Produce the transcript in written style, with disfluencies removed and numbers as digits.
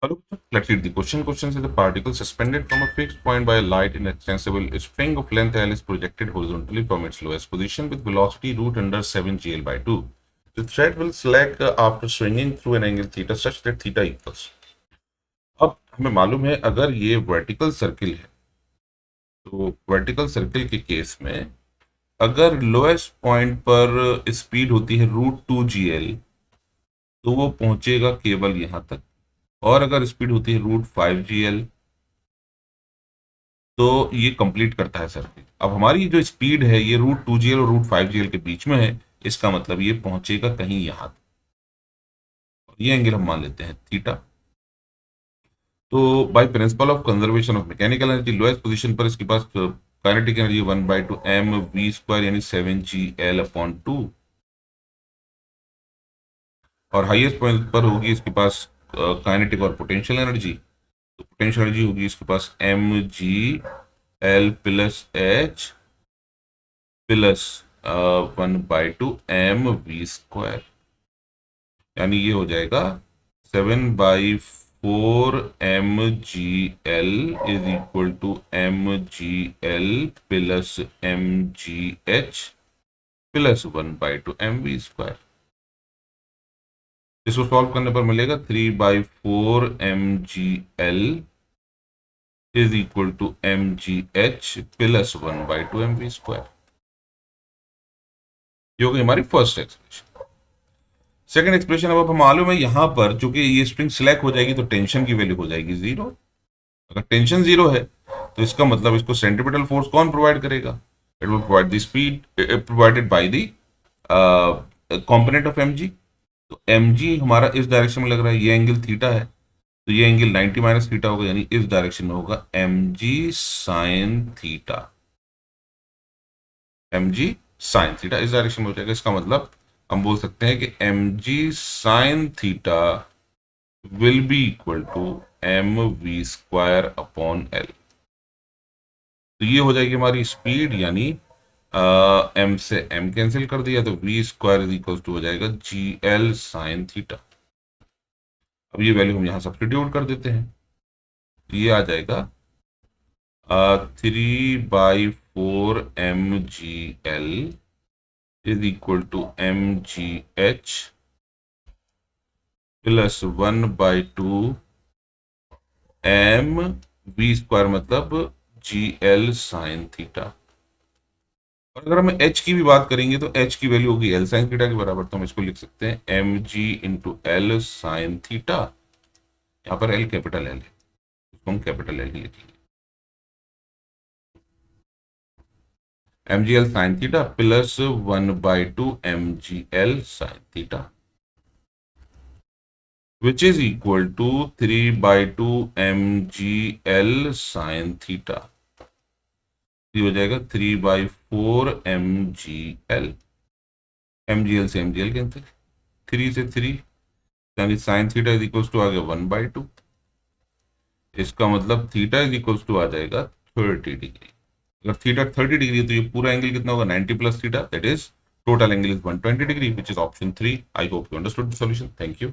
Hello, let's read the question. Question says a particle suspended from a fixed point by a light in extensible string of length L is projected horizontally from its lowest position with velocity root under 7gl by 2. The thread will slack after swinging through an angle theta such that theta equals. अब हमें मालूम है अगर ये vertical circle है तो vertical circle के case में अगर लोएस्ट पॉइंट पर स्पीड होती है √2gl तो वो पहुंचेगा केवल यहां तक, और अगर स्पीड होती है √5gl तो ये कंप्लीट करता है सर्किट। अब हमारी जो स्पीड है ये √2gl और √5gl के बीच में है, इसका मतलब ये पहुंचेगा कहीं यहां तक, ये एंगल हम मान लेते हैं थीटा। तो by principle of conservation of mechanical energy lowest position पर इसके पास काइनेटिक एनर्जी 1/2 mv² यानी 7gl/2, और हाईएस्ट पॉइंट पर होगी इसके पास काइनेटिक और पोटेंशियल एनर्जी। तो पोटेंशियल एनर्जी होगी इसके पास mgl plus h plus 1/2 mv², यानी ये हो जाएगा 7/4 mgl is equal to mgl plus mgh plus 1/2 mv²। इसको सॉल्व करने पर मिलेगा 3/4 mgl is equal to mgh plus 1/2 mv²। ये हो गई हमारी फर्स्ट एक्सप्रेशन। सेकंड एक्सप्रेशन, अब हमें मालूम है यहां पर चूंकि ये स्प्रिंग सिलेक्ट हो जाएगी तो टेंशन की वैल्यू हो जाएगी 0। अगर टेंशन 0 है तो इसका मतलब इसको सेंट्रीपिटल फोर्स कौन प्रोवाइड करेगा? It will provide the speed provided by the component of mg। तो mg हमारा इस डायरेक्शन में लग रहा है, ये एंगल थीटा है तो ये एंगल 90 माइनस थीटा होगा, यानी इस डायरेक्शन में होगा mg sine theta. mg sine theta इस डायरेक्शन में हो जाएगा, इसका मतलब हम बोल सकते हैं कि mg sine theta will be equal to mv² upon l। तो ये हो जाएगी हमारी स्पीड, यानी m से m कैंसिल कर दिया तो v² इज इक्वल टू हो जाएगा gl साइन थीटा। अब ये वैल्यू हम यहां सब्स्टिट्यूट कर देते हैं, तो ये आ जाएगा 3/4 mgl is equal to mgh plus 1/2 mv², मतलब gl साइन थीटा। और अगर हम h की भी बात करेंगे तो h की वैल्यू होगी l साइन थीटा के बराबर, तो हम इसको लिख सकते हैं mg into l sine theta. यहाँ पर l कैपिटल l है, इसको हम कैपिटल l ही लिखेंगे, mgl sine theta plus 1/2 mgl sine theta which is equal to 3/2 mgl sine theta. ये हो जाएगा 3/4 mgl, mgl से mgl कैंसिल, 3 से 3, यानी sine theta is equal to आ गया 1/2। इसका मतलब थीटा इज इक्वल टू आ जाएगा 30 डिग्री। अगर थीटा 30 डिग्री है तो ये पूरा एंगल कितना होगा? 90 plus theta, that is total angle is 120 degree, which is option 3। I hope you understood the solution. Thank you.